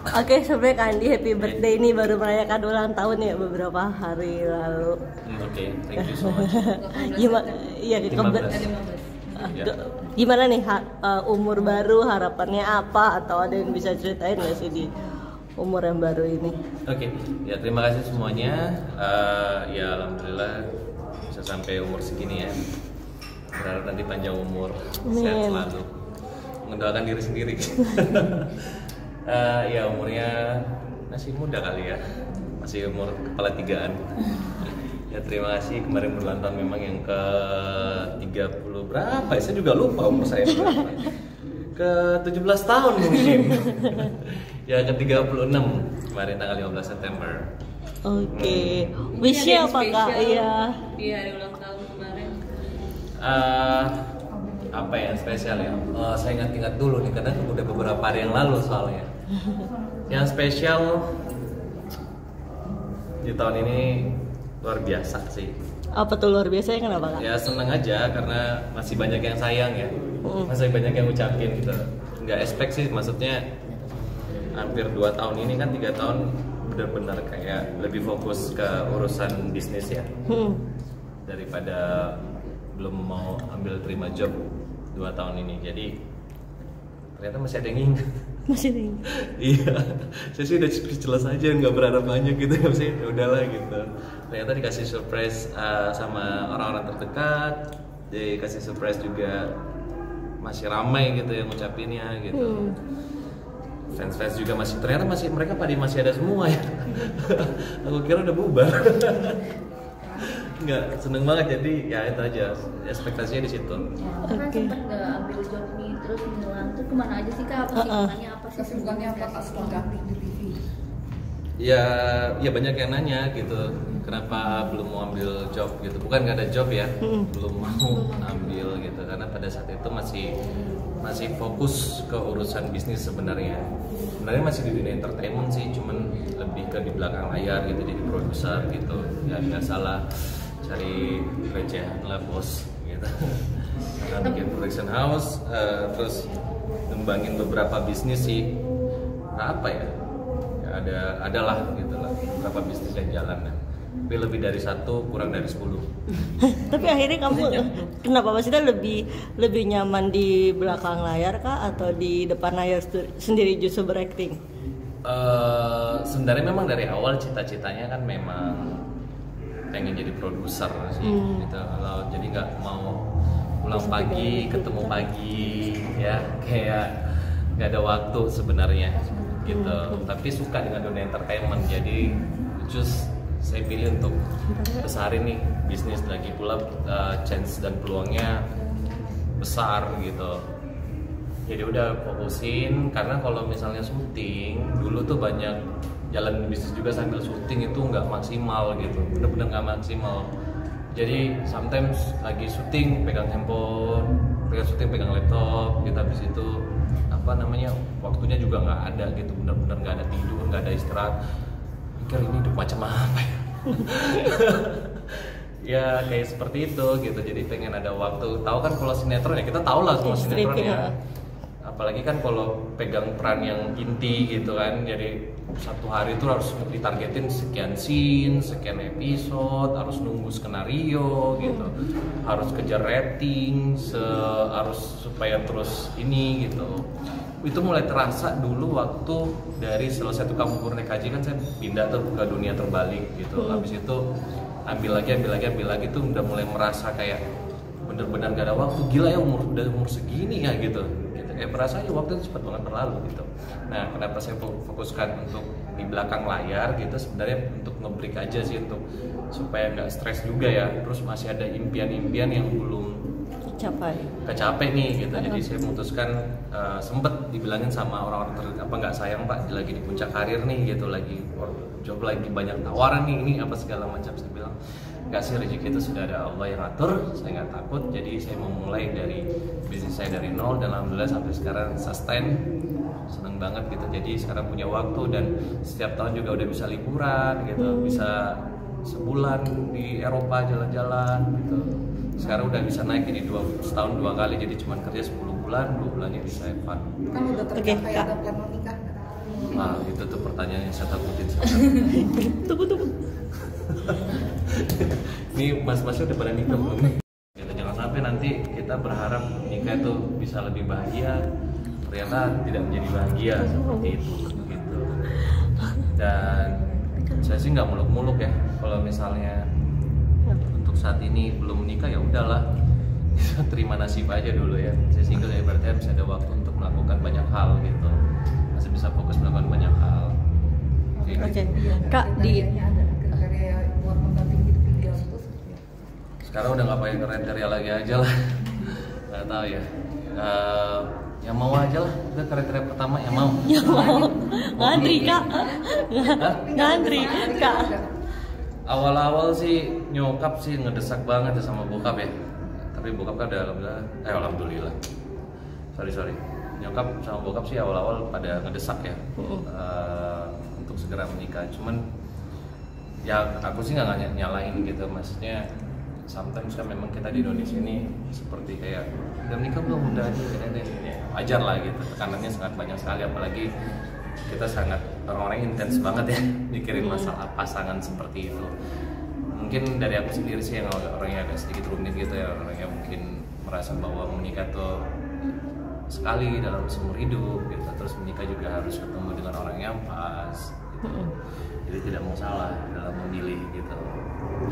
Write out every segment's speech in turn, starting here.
Oke, sebenarnya Kak Andi happy birthday ini baru merayakan ulang tahun ya beberapa hari lalu. Oke, thank you so much. Gimana? Iya, 15. Ya. Gimana nih umur baru, harapannya apa, atau ada yang bisa ceritain nggak sih di umur yang baru ini? Oke, ya terima kasih semuanya. Ya alhamdulillah bisa sampai umur segini ya. Berharap nanti panjang umur, sehat selalu. Mendoakan diri sendiri. Ya umurnya masih muda kali ya, masih umur kepala tigaan. Ya terima kasih, kemarin berulang tahun memang yang ke 30 berapa ya, saya juga lupa umur saya berapa. Ke 17 tahun mungkin. Ya ke 36 kemarin tanggal 15 September. Oke, wish-nya apa Kak? Iya. Iya, ada ulang tahun kemarin. Apa yang spesial ya? Saya ingat-ingat dulu nih, karena udah beberapa hari yang lalu soalnya. Yang spesial di tahun ini luar biasa sih. Apa tuh luar biasa, kenapa Kak? Ya seneng aja karena masih banyak yang sayang ya, masih banyak yang ucapin gitu. Nggak expect sih, maksudnya hampir 2 tahun ini kan 3 tahun benar-benar kayak lebih fokus ke urusan bisnis ya, daripada belum mau ambil terima job 2 tahun ini. Jadi ternyata masih ada yang ingat. Masih nih. Iya, saya sih udah jelas aja, nggak berharap banyak gitu, saya udahlah gitu. Ternyata dikasih surprise sama orang-orang terdekat, dikasih surprise juga masih ramai gitu yang ngucapinnya gitu. Fans-fans juga ternyata mereka masih ada semua ya. Aku kira udah bubar. Nggak, seneng banget, jadi ya itu aja ekspektasinya di situ. Kan sempet nggak ambil job nih, terus ngilang tuh kemana aja sih Kak? Apa sih Kesibukannya apa Kak setelah ganti di TV? Ya banyak yang nanya gitu, kenapa belum mau ambil job gitu. Bukan nggak ada job ya, belum mau ambil gitu, karena pada saat itu masih fokus ke urusan bisnis sebenarnya. Sebenarnya masih di dunia entertainment sih, cuman lebih ke di belakang layar gitu, jadi produser gitu. Ya biasalah, cari recehan lah bos gitu. Karena bikin production house, terus ngembangin beberapa bisnis sih. Apa ya? Adalah gitu lah, beberapa bisnis yang jalan ya. Tapi lebih dari 1 kurang dari 10. Tapi akhirnya kamu kenapa maksudnya lebih nyaman di belakang layar Kak, atau di depan layar sendiri justru berakting? Sebenarnya memang dari awal cita-citanya kan memang pengen jadi produser sih gitu. Kalau jadi nggak mau pulang pagi ketemu pagi ya, kayak nggak ada waktu sebenarnya gitu. Tapi suka dengan dunia entertainment, jadi just saya pilih untuk besarin nih bisnis, lagi pula chance dan peluangnya besar gitu. Jadi udah fokusin, karena kalau misalnya syuting dulu tuh banyak jalan bisnis juga sambil syuting, itu nggak maksimal gitu, bener-bener nggak maksimal. Jadi sometimes lagi syuting pegang handphone, pegang laptop gitu, habis itu waktunya juga nggak ada gitu, bener-bener nggak ada tidur, nggak ada istirahat. Mikir ini hidup macam apa ya? Ya kayak seperti itu gitu. Jadi pengen ada waktu. Tahu kan kalau sinetron ya, kita tahu lah semua sinetron ya. Apalagi kan kalau pegang peran yang inti gitu kan, jadi satu hari itu harus ditargetin sekian scene, sekian episode, harus nunggu skenario gitu, harus kejar rating, harus supaya terus ini gitu. Itu mulai terasa dulu waktu dari selesai tukang bubur naik haji kan, saya pindah tuh ke dunia terbalik gitu. Habis itu ambil lagi tuh udah mulai merasa kayak bener-bener gak ada waktu. Gila ya, udah umur segini ya gitu. Kayak merasa ya waktu itu cepat banget berlalu gitu. Nah kenapa saya fokuskan untuk di belakang layar gitu, sebenarnya untuk nge-break aja sih, untuk supaya nggak stres juga ya. Terus masih ada impian-impian yang belum kecapai nih gitu. Jadi saya memutuskan, sempet dibilangin sama orang-orang nggak sayang Pak, lagi di puncak karir nih gitu, lagi job lagi banyak tawaran nih, ini apa segala macam. Saya bilang nggak sih, rezeki itu sudah ada Allah yang atur, saya nggak takut. Jadi saya mau mulai dari bisnis saya dari nol, dan alhamdulillah sampai sekarang sustain, seneng banget gitu. Jadi sekarang punya waktu, dan setiap tahun juga udah bisa liburan gitu, bisa sebulan di Eropa jalan-jalan gitu. Sekarang udah bisa naik, jadi setahun 2 kali, jadi cuma kerja 10 bulan, 2 bulannya bisa have fun. Kan udah tercapai, ada plan menikah. Nah itu Itu tuh pertanyaan yang saya takutin sebenarnya. Tunggu. Ini mas-masnya udah pada nikah belum nih? Gitu, jangan sampai nanti kita berharap nikah itu bisa lebih bahagia, ternyata tidak menjadi bahagia seperti itu gitu. Dan saya sih nggak muluk-muluk ya, kalau misalnya untuk saat ini belum menikah ya udahlah, terima nasib aja dulu ya. Saya single ya berarti bisa ada waktu untuk melakukan banyak hal gitu, masih bisa fokus melakukan banyak hal. Oke. Iya, Kak di kriterianya ada kriteria buat mendampingi hidup ideal itu seperti apa? Sekarang udah nggak pakai kriteria lagi aja lah, nggak tahu ya. Yang mau aja lah, itu kriteria pertama yang mau. ngantri Kak. Hah? Ngantri Kak. Awal-awal sih nyokap sih ngedesak banget ya sama bokap ya. Tapi bokap kan udah alhamdulillah. Sorry. Nyokap sama bokap sih awal-awal pada ngedesak ya. Untuk segera menikah. Cuman ya aku sih nggak nyalain gitu, maksudnya sometimes kan memang kita di Indonesia ini seperti kayak udah menikah belum, udah aja ya, wajar lah gitu, tekanannya sangat banyak sekali, apalagi kita sangat orang-orang intens banget ya mikirin masalah pasangan seperti itu. Mungkin dari aku sendiri sih yang orangnya agak sedikit rumit gitu ya, orangnya mungkin merasa bahwa menikah tuh sekali dalam seumur hidup gitu, terus menikah juga harus ketemu dengan orang yang pas gitu. Jadi tidak mau salah dalam memilih gitu.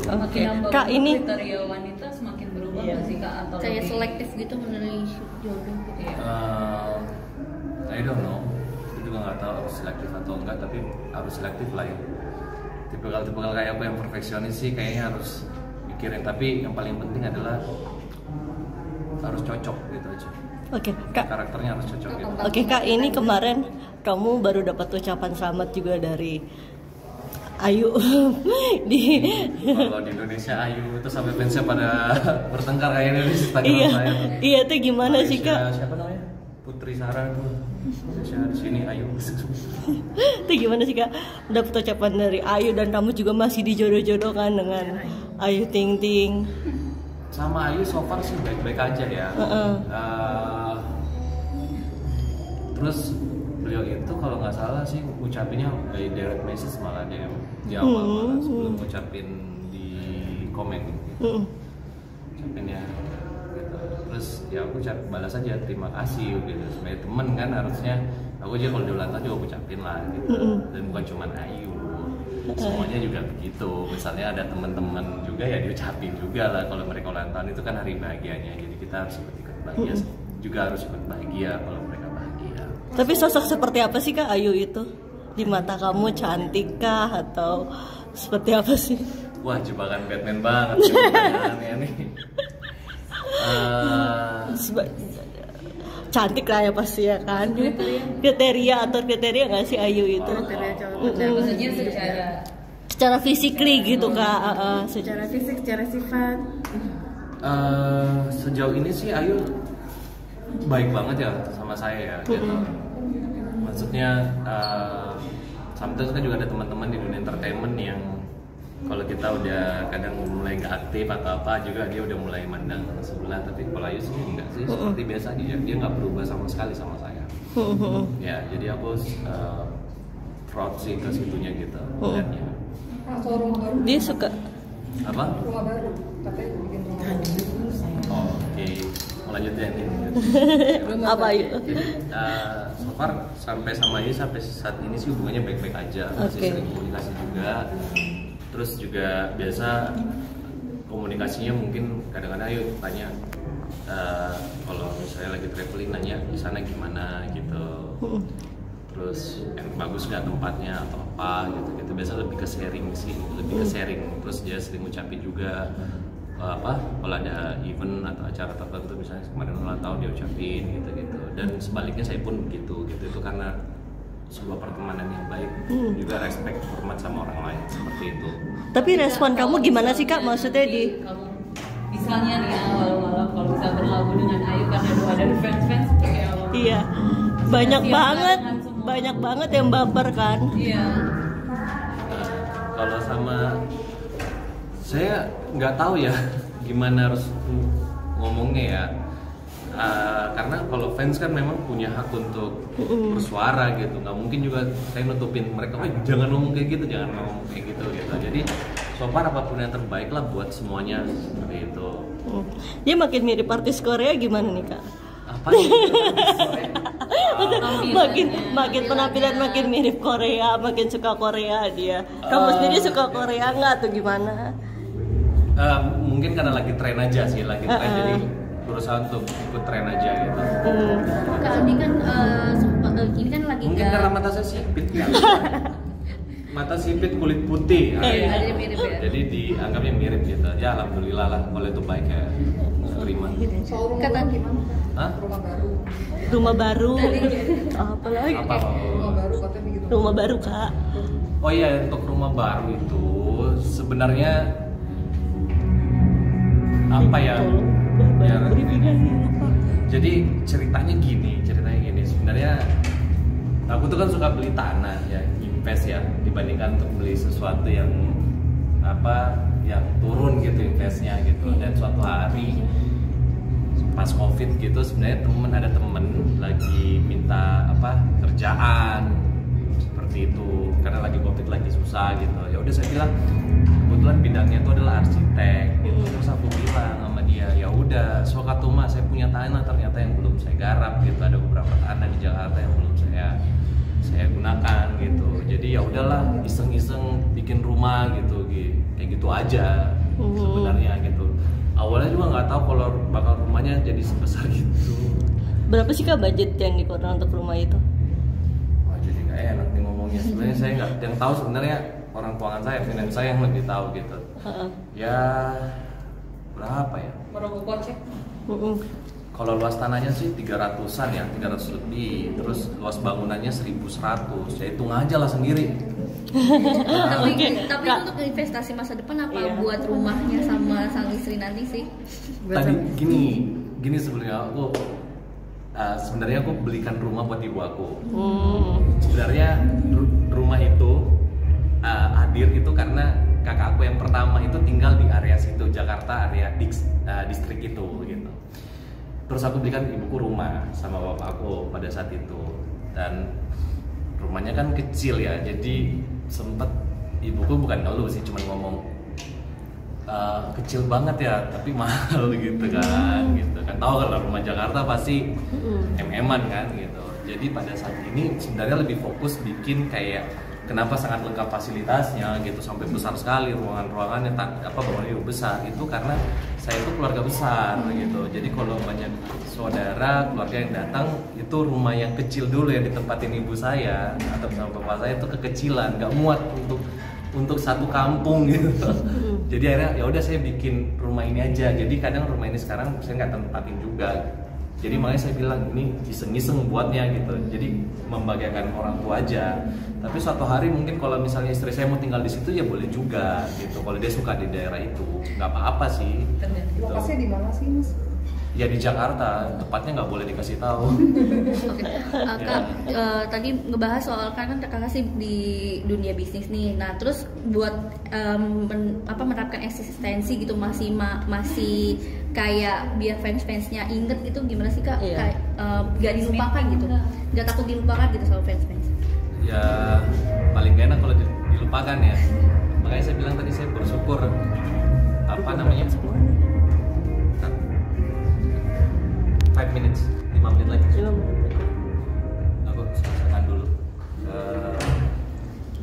Oke. Nambah Kak ini kriteria wanita semakin berubah nggak sih Kak, atau Kayak lebih- selektif gitu memilih jodoh gitu. Iya. I don't know, aku juga nggak tahu harus selektif atau enggak, tapi harus selektif lah ya. Tipikal kayak aku yang perfeksionis sih kayaknya harus mikirin, tapi yang paling penting adalah harus cocok gitu aja. Oke, Kak. Karakternya harus cocok gitu. Oke Kak, ini kemarin kamu baru dapat ucapan selamat juga dari Ayu di Kalau di Indonesia Ayu itu sampai fansnya pada bertengkar kayaknya di Instagram iya saya tuh. iya tuh gimana sih Kak? Siapa namanya? Putri Sarah tuh. Indonesia di sini Ayu. Itu gimana sih Kak? Dapat ucapan dari Ayu dan kamu juga masih dijodoh-jodohkan dengan Ayu Ting Ting. Sama Ayu so far sih baik-baik aja ya. Terus beliau itu kalau nggak salah sih ucapinnya by direct message malah dia di awal malah sebelum ucapin di komen gitu. Ucapinnya gitu. Terus ya aku balas aja terima kasih gitu, sebagai temen kan harusnya aku aja kalau di ulang tahun juga ucapin lah gitu. Dan bukan cuma Ayu, semuanya juga begitu. Misalnya ada teman-teman juga ya diucapin juga lah, kalau mereka ulang tahun itu kan hari bahagianya, jadi kita harus ikut bahagia juga, harus ikut bahagia kalau mereka bahagia. Tapi sosok seperti apa sih Kak Ayu itu? Di mata kamu cantik kah atau seperti apa sih? Wah, jebakan Batman banget sih pertanyaannya nih. Cantik lah ya pasti ya kan. Kriteria nggak sih Ayu itu? Maksudnya Secara physically gitu Kak. Secara fisik, secara sifat. Sejauh ini sih Ayu baik banget ya sama saya ya gitu. Maksudnya sometimes kan juga ada teman-teman di dunia entertainment yang kalau kita udah kadang mulai nggak aktif atau apa juga dia udah mulai mandang sebelah, tapi kalau Ayu sih enggak sih, seperti biasa aja, dia nggak berubah sama sekali sama saya. Ya jadi aku proud sih ke situnya gitu lihatnya. Atau rumah baru? Dia suka Apa? Rumah baru, katanya bikin rumah baru. Oke, mau lanjut ya nih. apa Ayu? Jadi so far sampai sama Ayu sampai saat ini sih hubungannya baik-baik aja, masih sering komunikasi juga. Terus juga biasa komunikasinya mungkin kadang-kadang Ayu tanya kalau misalnya lagi traveling nanya di sana gimana gitu. Terus bagus nggak tempatnya atau apa gitu. Biasa lebih ke sharing sih, lebih ke sharing. Terus dia sering ngucapin juga kalau ada event atau acara tertentu, misalnya kemarin ulang tahun dia ucapin gitu. Dan sebaliknya saya pun begitu gitu. Itu karena sebuah pertemanan yang baik, juga respect, hormat sama orang lain seperti itu. Tapi respon kamu gimana sih Kak? Maksudnya di kamu misalnya nih ya malam-malam kalau bisa berlabuh dengan Ayu karena ada fans kayak apa? iya banyak Siap banget, barengan semua. banyak banget yang baper kan? Iya. Kalau sama saya nggak tahu ya gimana harus ngomongnya ya. karena kalau fans kan memang punya hak untuk bersuara gitu, nggak mungkin juga saya nutupin mereka, jangan ngomong kayak gitu, jangan ngomong kayak gitu. Jadi so far apapun yang terbaik lah buat semuanya seperti itu. Dia makin mirip artis Korea gimana nih kak? Apa nih? makin penampilan makin mirip Korea, makin suka Korea dia. Kamu sendiri suka Korea nggak atau gimana? Mungkin karena lagi tren aja sih, lagi tren jadi berusaha untuk ikut tren aja gitu. Kak Andi kan sempat ini kan lagi Mungkin karena mata saya sipit kan. Mata sipit kulit putih. ada mirip ya. Jadi dianggapnya mirip gitu. Ya alhamdulillah lah kalau itu baik ya terima. Soal rumah Kata- baru gimana? Hah? Rumah baru. apa lagi? Apa? Rumah baru katanya begitu. Rumah baru kak. Oh iya, untuk rumah baru itu sebenarnya apa ya? Jadi ceritanya gini. Sebenarnya aku tuh kan suka beli tanah ya, invest ya, dibandingkan untuk beli sesuatu yang yang turun gitu investnya gitu. Dan suatu hari pas COVID gitu sebenarnya ada temen lagi minta kerjaan seperti itu karena lagi COVID lagi susah gitu. Ya udah saya bilang kebetulan bidangnya itu adalah arsitek gitu. Terus aku bilang sama dia, ya udah sokatuma saya punya tanah ternyata yang belum saya garap gitu, ada beberapa tanah di Jakarta yang belum saya gunakan gitu. Jadi ya udahlah iseng-iseng bikin rumah gitu kayak gitu aja sebenarnya gitu. Awalnya juga nggak tahu kalau bakal rumahnya jadi sebesar gitu. Berapa sih kak budget yang dikeluarkan untuk rumah itu? Wah jadi nggak enak nih ngomongnya. Sebenarnya saya nggak yang tahu sebenarnya orang keuangan saya, finance saya yang lebih tahu gitu. Ya berapa ya? Merogoh kocek. Kalau luas tanahnya sih 300-an ya, 300 lebih. Terus luas bangunannya 1.100. Ya hitung aja lah sendiri. tapi Oke, tapi Kak. untuk investasi masa depan apa Iya. buat rumahnya sama sang istri nanti sih? Tadi gini sebenarnya aku belikan rumah buat ibu aku. Sebenarnya rumah itu hadir itu karena kakak aku yang pertama itu tinggal di area situ, Jakarta area distrik itu gitu. Terus aku belikan ibuku rumah sama bapak aku pada saat itu, dan rumahnya kan kecil ya, jadi sempet ibuku bukan ngeluh sih, cuma ngomong kecil banget ya tapi mahal gitu kan. Tahu kalau rumah Jakarta pasti MM-an kan gitu. Jadi pada saat ini sebenarnya lebih fokus bikin kayak kenapa sangat lengkap fasilitasnya gitu, sampai besar sekali ruangannya, bangunan itu besar itu karena saya itu keluarga besar gitu. Jadi kalau banyak saudara keluarga yang datang, itu rumah yang kecil dulu yang ditempatin ibu saya atau sama bapak saya itu kekecilan, nggak muat untuk satu kampung gitu. Jadi akhirnya ya udah saya bikin rumah ini aja. Jadi kadang rumah ini sekarang saya nggak tempatin juga. Jadi makanya saya bilang ini iseng-iseng buatnya gitu. Jadi membagikan orang tua aja. Tapi suatu hari mungkin kalau misalnya istri saya mau tinggal di situ ya boleh juga gitu. Kalau dia suka di daerah itu, nggak apa-apa sih. Gitu. Lokasinya di mana sih mas? Ya di Jakarta, tepatnya nggak boleh dikasih tahu. Oke, Kak, tadi ngebahas soal kan kakak sih di dunia bisnis nih. Nah, terus buat menerapkan eksistensi gitu masih kayak biar fans-fansnya inget gitu gimana sih Kak? Iya. Kayak gak dilupakan gitu, gak takut dilupakan gitu sama fans-fans. Ya paling gak enak kalau dilupakan ya. Makanya saya bilang tadi saya bersyukur 5 minutes, 5 menit lagi. Aku selesaikan dulu.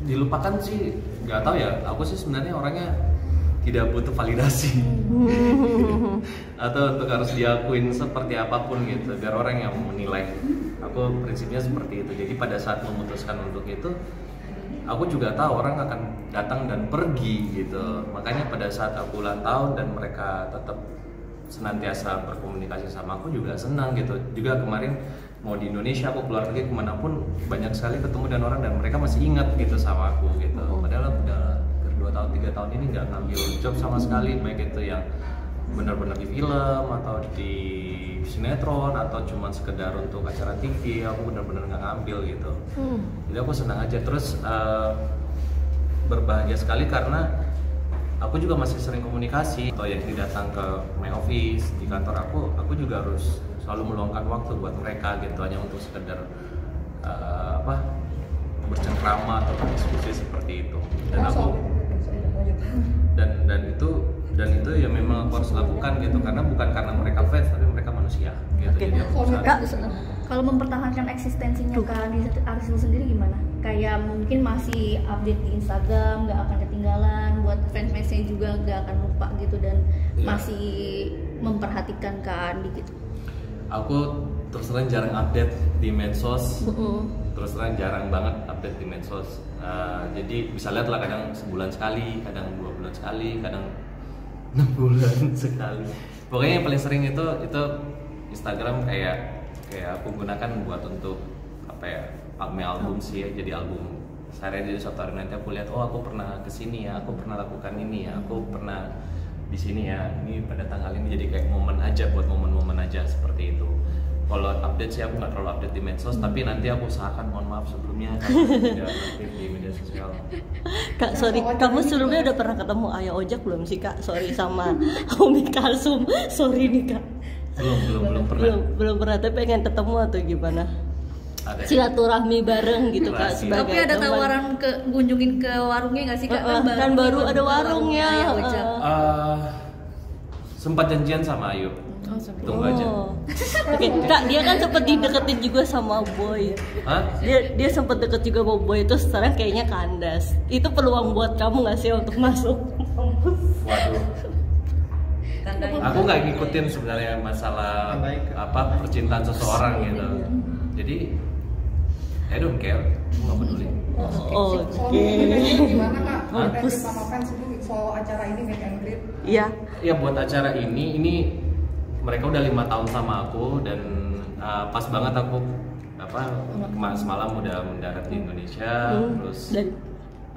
Dilupakan sih nggak tahu ya. Aku sih sebenarnya orangnya tidak butuh validasi atau untuk harus diakuin seperti apapun gitu biar orang yang menilai. Aku prinsipnya seperti itu. Jadi pada saat memutuskan untuk itu, aku juga tahu orang akan datang dan pergi gitu. Makanya pada saat aku ulang tahun dan mereka tetap senantiasa berkomunikasi sama aku juga senang gitu. Juga kemarin mau di Indonesia aku keluar pergi kemanapun banyak sekali ketemu dan orang dan mereka masih ingat gitu sama aku gitu. Padahal udah 2 tahun 3 tahun ini nggak ngambil job sama sekali, baik itu yang benar-benar di film atau di sinetron atau cuma sekedar untuk acara TV, aku benar-benar nggak ngambil gitu. Jadi aku senang aja. Terus berbahagia sekali karena aku juga masih sering komunikasi atau yang datang ke my office di kantor aku juga harus selalu meluangkan waktu buat mereka gitu, hanya untuk sekedar bercengkrama atau berdiskusi seperti itu. Dan aku dan itu ya memang aku harus lakukan gitu, karena bukan karena mereka fans tapi mereka manusia gitu. Oke. Jadi aku Kak, kalau mempertahankan eksistensinya Kak Arisil sendiri gimana? Kayak mungkin masih update di Instagram, nggak akan ketinggalan, buat fans-fansnya juga nggak akan lupa gitu, dan masih memperhatikan Kak Andi gitu. Aku terus terang jarang update di medsos, terus terang jarang banget update di medsos. Jadi bisa lihat lah, kadang sebulan sekali, kadang 2 bulan sekali, kadang 6 bulan sekali. Pokoknya yang paling sering itu Instagram, kayak aku gunakan buat untuk pakme album sih ya. Jadi album sehari, jadi suatu hari nanti aku lihat, oh aku pernah kesini ya, aku pernah lakukan ini ya, aku pernah di sini ya, ini pada tanggal ini. Jadi kayak momen aja, buat momen-momen aja seperti itu. Kalau update sih aku nggak terlalu update di medsos, tapi nanti aku usahakan, mohon maaf sebelumnya kalau tidak aktif di media sosial. Kak, sorry, kamu sebelumnya udah pernah ketemu Ayah Ojak belum sih Kak? Sorry, sama Umi Kalsum, sorry nih Kak. Belum pernah. Belum pernah, tapi pengen ketemu atau gimana? Ada. Silaturahmi bareng gitu Kak, sebagai Tapi ada teman. tawaran kunjungin ke warungnya nggak sih Kak? Kan baru ada warungnya. Ayah Ojak. Sempat janjian sama Ayu. Tunggu aja. Oke, Kak, dia kan sempet dideketin juga sama Boy. Hah? Dia sempet deket juga sama Boy, itu sekarang kayaknya kandas. Itu peluang buat kamu nggak sih untuk masuk? Waduh. Tandanya. Aku nggak ngikutin sebenarnya masalah percintaan seseorang gitu. Jadi I don't care, aku nggak peduli. Oke. Gimana Kak? Kita sama fans itu soal acara ini meet and greet. Iya. Ya buat acara ini mereka udah 5 tahun sama aku, dan pas banget aku semalam udah mendarat di Indonesia. Terus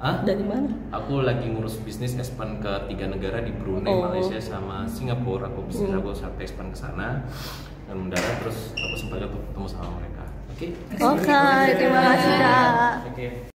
Dari mana? aku lagi ngurus bisnis expand ke 3 negara di Brunei, Malaysia sama Singapura. Aku sampai expand ke sana dan mendarat, terus aku sempat ketemu sama mereka. Oke. Oke, terima kasih Kak. Oke.